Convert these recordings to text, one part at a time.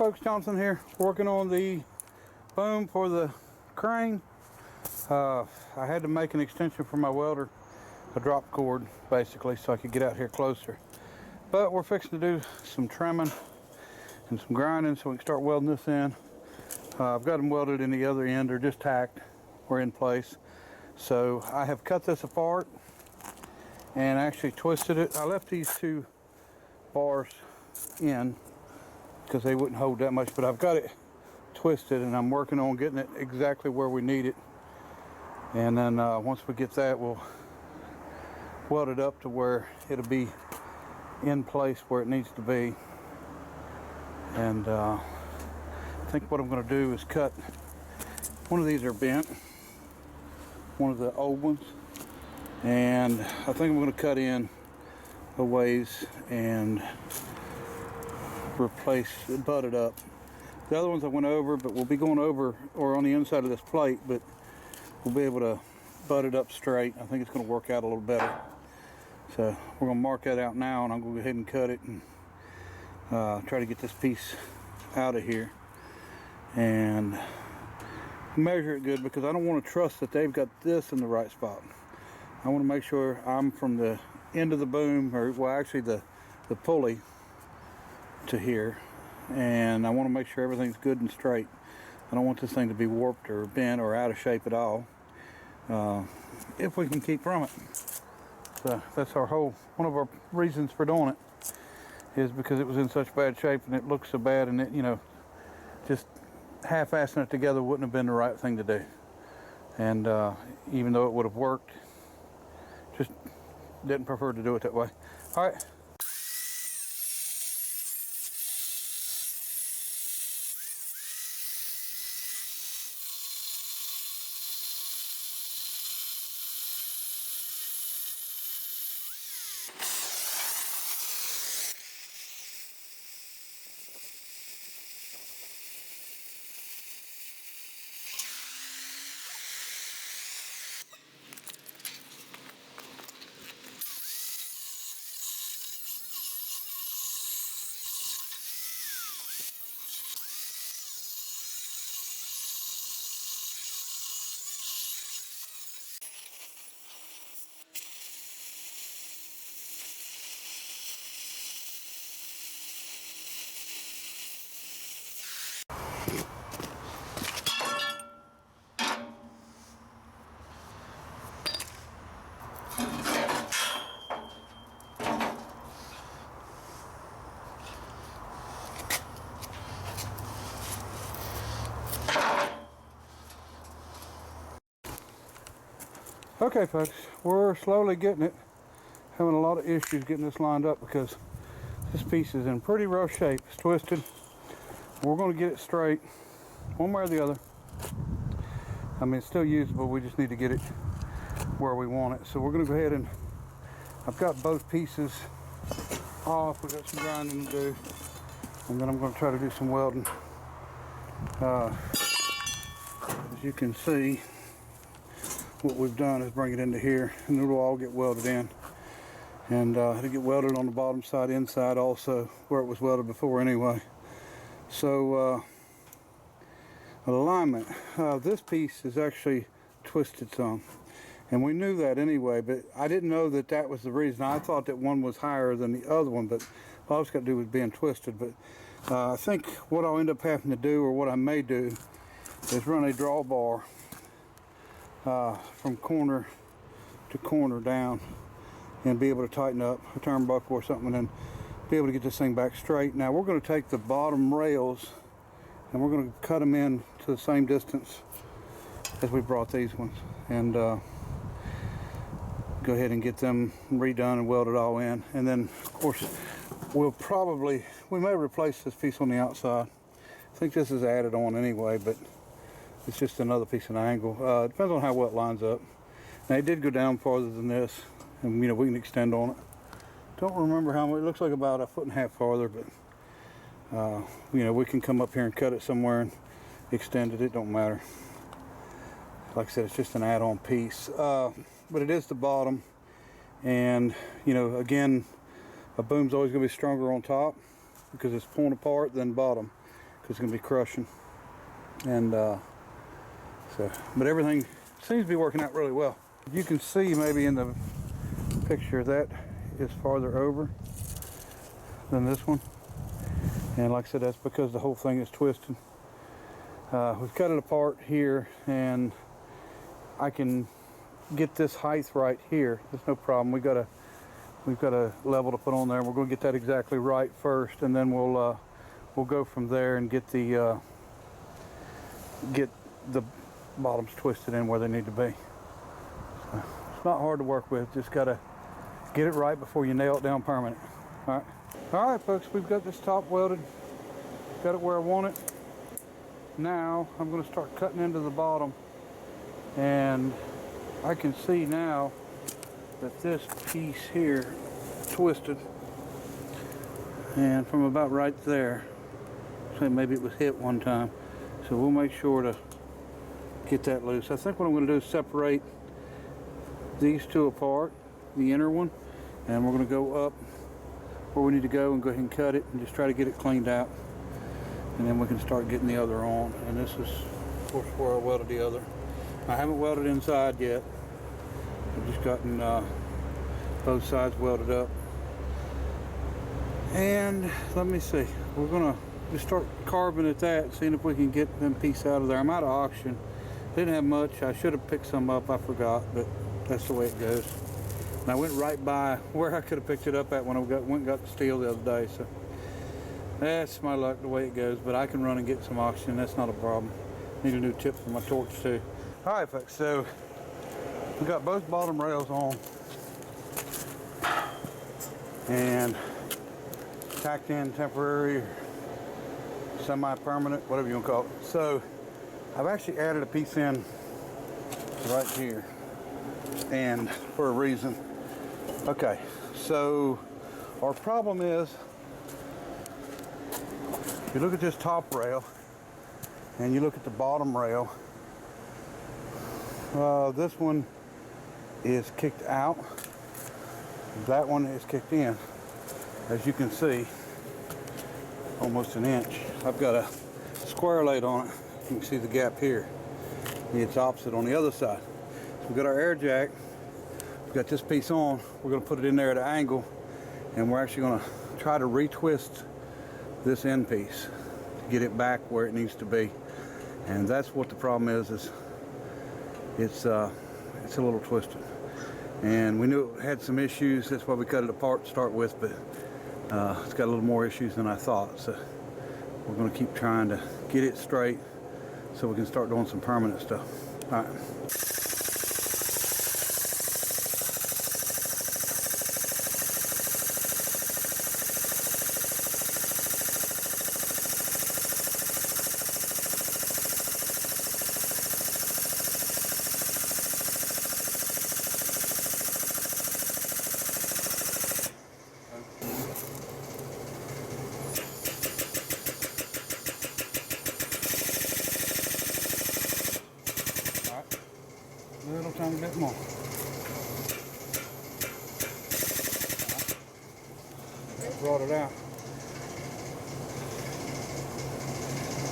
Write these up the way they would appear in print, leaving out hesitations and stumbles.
folks, Johnson here, working on the boom for the crane. I had to make an extension for my welder, a drop cord basically, so I could get out here closer. But we're fixing to do some trimming and some grinding so we can start welding this in. I've got them welded in the other end, they're just tacked, we're in place. So I have cut this apart and actually twisted it. I left these two bars in because they wouldn't hold that much, but I've got it twisted and I'm working on getting it exactly where we need it. And then once we get that, we'll weld it up to where it'll be in place where it needs to be. And I think what I'm going to do is cut, one of these are bent, one of the old ones, and I think I'm going to cut in a ways and replace, butt it up. The other ones I went over, but we'll be going over or on the inside of this plate, but we'll be able to butt it up straight. I think it's going to work out a little better. So we're going to mark that out now, and I'm going to go ahead and cut it and try to get this piece out of here and measure it good, because I don't want to trust that they've got this in the right spot. I want to make sure I'm from the end of the boom, or well actually the pulley to here, and I want to make sure everything's good and straight. I don't want this thing to be warped or bent or out of shape at all, if we can keep from it. So that's our one of our reasons for doing it, is because it was in such bad shape and it looked so bad, and it, you know, just half-assing it together wouldn't have been the right thing to do. And even though it would have worked, just didn't prefer to do it that way. All right. Okay folks, we're slowly getting it. Having a lot of issues getting this lined up because this piece is in pretty rough shape. It's twisted. We're going to get it straight one way or the other. I mean, it's still usable, we just need to get it where we want it. So we're going to go ahead and, I've got both pieces off. We've got some grinding to do, and then I'm going to try to do some welding. As you can see, what we've done is bring it into here, and it'll all get welded in. And it'll get welded on the bottom side, inside also, where it was welded before anyway. So alignment, this piece is actually twisted some, and we knew that anyway, but I didn't know that that was the reason. I thought that one was higher than the other one, but all it's got to do with being twisted. But I think what I'll end up having to do, or what I may do, is run a drawbar from corner to corner down, and be able to tighten up a turnbuckle or something, and then be able to get this thing back straight. Now we're going to take the bottom rails and we're going to cut them in to the same distance as we brought these ones, and go ahead and get them redone and welded all in. And then of course we may replace this piece on the outside. I think this is added on anyway, but it's just another piece of angle. Depends on how well it lines up. Now it did go down farther than this, and you know, we can extend on it. Don't remember how much. It looks like about 1.5 feet farther, but you know, we can come up here and cut it somewhere and extend it. It don't matter. Like I said, it's just an add-on piece, but it is the bottom. And you know, again, a boom's always going to be stronger on top because it's pulling apart than bottom. it's going to be crushing. And but everything seems to be working out really well. You can see maybe in the picture that is farther over than this one, and like I said, that's because the whole thing is twisted. We've cut it apart here, and I can get this height right here. There's no problem. We've got a level to put on there. We're going to get that exactly right first, and then we'll go from there and get the bottoms twisted in where they need to be. So it's not hard to work with. Just got to get it right before you nail it down permanent. All right, folks. We've got this top welded. Got it where I want it. Now I'm going to start cutting into the bottom, and I can see now that this piece here twisted, and from about right there, so maybe it was hit one time, so we'll make sure to get that loose. I think what I'm going to do is separate these two apart, the inner one, and we're going to go up where we need to go and go ahead and cut it and just try to get it cleaned out, and then we can start getting the other on. And this is of course where I welded the other. I haven't welded inside yet. I've just gotten both sides welded up. And let me see, we're gonna just start carving at that, seeing if we can get them pieces out of there. I'm out of auction. Didn't have much. I should have picked some up. I forgot, but that's the way it goes. And I went right by where I could have picked it up at when I went and got the steel the other day. So that's my luck, the way it goes. But I can run and get some auction. That's not a problem. Need a new tip for my torch too. All right, folks. So we got both bottom rails on and tacked in temporary or semi-permanent, whatever you want to call it. So I've actually added a piece in right here, and for a reason. Okay, so our problem is, you look at this top rail and you look at the bottom rail, this one is kicked out, that one is kicked in, as you can see, almost an inch. I've got a square lathe on it. You can see the gap here. It's opposite on the other side. So we've got our air jack. We've got this piece on. We're going to put it in there at an angle, and we're actually going to try to retwist this end piece to get it back where it needs to be. And that's what the problem is it's a little twisted. And we knew it had some issues. That's why we cut it apart to start with, but it's got a little more issues than I thought. So we're going to keep trying to get it straight so we can start doing some permanent stuff. All right. A little tiny bit more. That brought it out.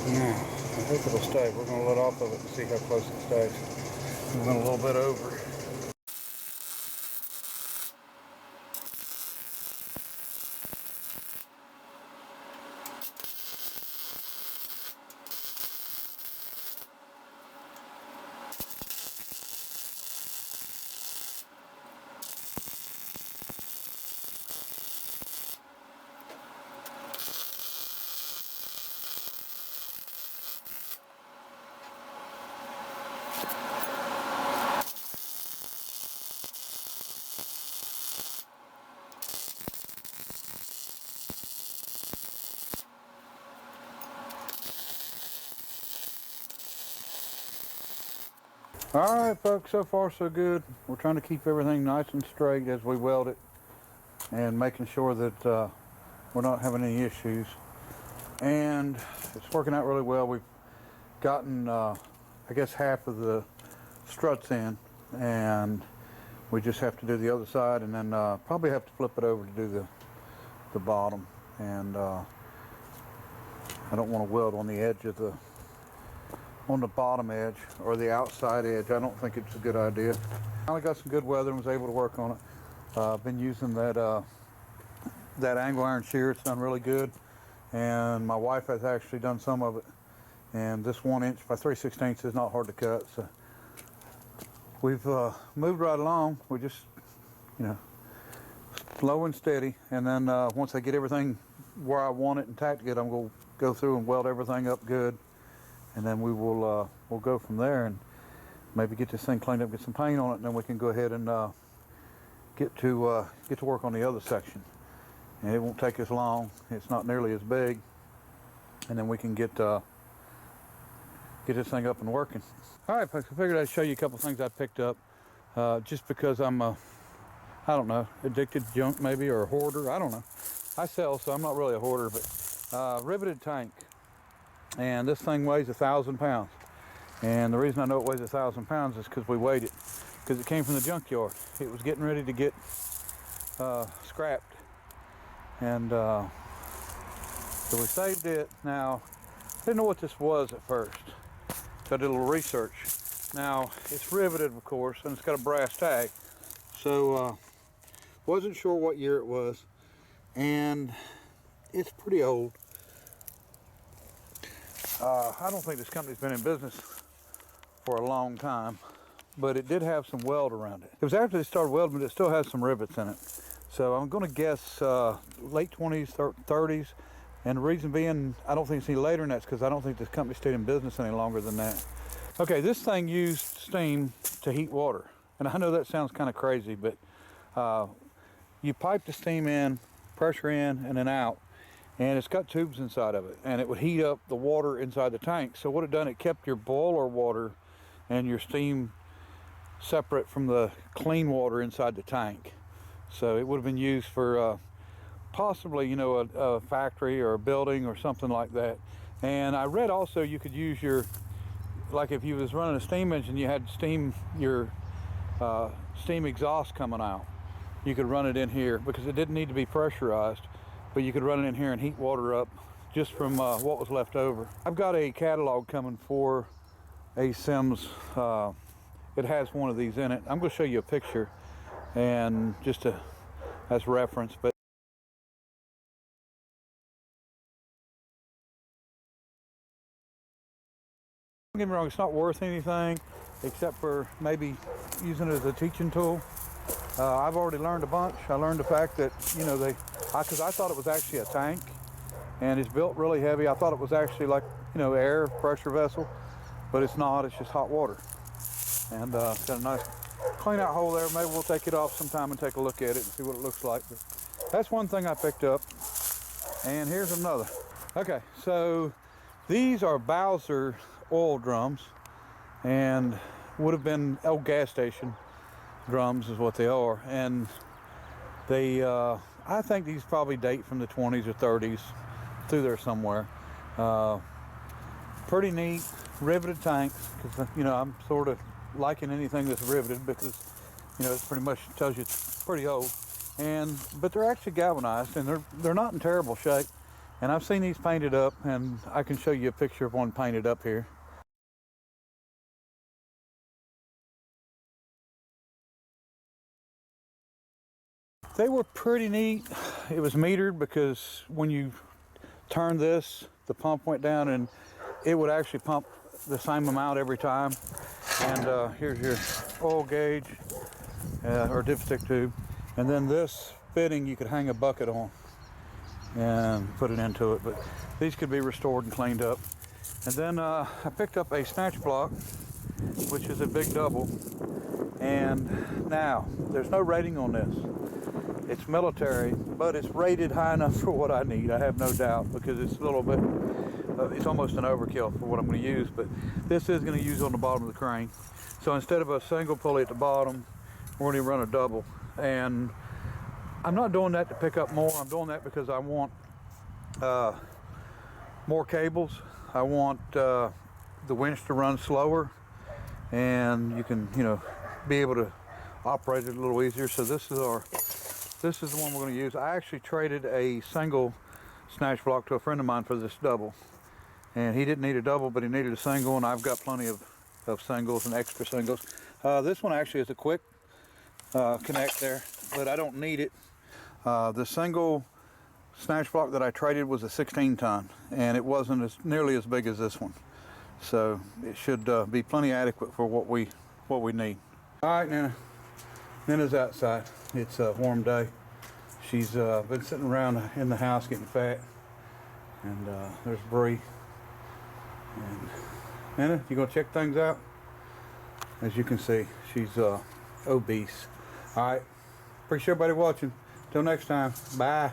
Now, I hope it'll stay. We're going to let off of it and see how close it stays. We went a little bit over. All right, folks, so far so good. We're trying to keep everything nice and straight as we weld it and making sure that we're not having any issues. And it's working out really well. We've gotten, I guess, half of the struts in, and we just have to do the other side, and then probably have to flip it over to do the bottom. And I don't want to weld on the edge of on the bottom edge or the outside edge. I don't think it's a good idea. I got some good weather and was able to work on it. I've been using that angle iron shear. It's done really good, and my wife has actually done some of it. And this 1 inch by 3/16 is not hard to cut. So we've moved right along. We're just, slow and steady. And then once I get everything where I want it and tacked it, I'm going to go through and weld everything up good. And then we'll go from there and maybe get this thing cleaned up, get some paint on it, and then we can go ahead and get to work on the other section. And it won't take us long. It's not nearly as big. And then we can get this thing up and working. All right, folks, I figured I'd show you a couple things I picked up just because I'm I don't know, addicted to junk maybe, or a hoarder. I don't know. I sell, so I'm not really a hoarder, but riveted tank. And this thing weighs 1,000 pounds. And the reason I know it weighs 1,000 pounds is because we weighed it, because it came from the junkyard. It was getting ready to get scrapped. And so we saved it. Now, I didn't know what this was at first, so I did a little research. Now, it's riveted, of course, and it's got a brass tag. So, wasn't sure what year it was, and it's pretty old. I don't think this company's been in business for a long time, but it did have some weld around it. It was after they started welding, but it still has some rivets in it. So I'm going to guess late 20s, 30s. And the reason being, I don't think it's any later than that, because I don't think this company stayed in business any longer than that. Okay, this thing used steam to heat water. And I know that sounds kind of crazy, but you pipe the steam in, pressure in, and then out. And it's got tubes inside of it, and it would heat up the water inside the tank. So what it done, it kept your boiler water and your steam separate from the clean water inside the tank. So it would have been used for possibly, a factory or a building or something like that. And I read also you could use like if you was running a steam engine, you had your steam exhaust coming out. You could run it in here because it didn't need to be pressurized. But you could run it in here and heat water up just from what was left over. I've got a catalog coming for a Sims. It has one of these in it. I'm going to show you a picture, and just as reference. But don't get me wrong, it's not worth anything except for maybe using it as a teaching tool. I've already learned a bunch. I learned the fact that, because I thought it was actually a tank, and it's built really heavy. I thought it was actually like, air pressure vessel, but it's not. It's just hot water. And it's got a nice clean out hole there. Maybe we'll take it off sometime and take a look at it and see what it looks like. But that's one thing I picked up. And here's another. Okay, so these are Bowser oil drums, and would have been old gas station drums is what they are. And they I think these probably date from the 20s or 30s, through there somewhere. Pretty neat riveted tanks, because I'm sort of liking anything that's riveted, because it pretty much tells you it's pretty old. But they're actually galvanized, and they're not in terrible shape. And I've seen these painted up, and I can show you a picture of one painted up here. They were pretty neat. It was metered, because when you turn this, the pump went down, and it would actually pump the same amount every time. And here's your oil gauge or dipstick tube. And then this fitting you could hang a bucket on and put it into it. But these could be restored and cleaned up. And then I picked up a Snatch block, which is a big double. And now, there's no rating on this. It's military, but it's rated high enough for what I need, I have no doubt, because it's a little bit, it's almost an overkill for what I'm going to use. But this is going to use on the bottom of the crane. So instead of a single pulley at the bottom, we're going to run a double. And I'm not doing that to pick up more. I'm doing that because I want more cables. I want the winch to run slower, and you can, be able to operate it a little easier. So this is the one we're going to use. I actually traded a single Snatch block to a friend of mine for this double. And he didn't need a double, but he needed a single, and I've got plenty of singles and extra singles. This one actually is a quick connect there, but I don't need it. The single snatch block that I traded was a 16 ton, and it wasn't nearly as big as this one. So it should be plenty adequate for what we need. All right, Nana's outside. It's a warm day. She's been sitting around in the house getting fat, and there's Bree. And Nana, you gonna check things out? As you can see, she's obese. All right, appreciate everybody watching. Till next time, bye.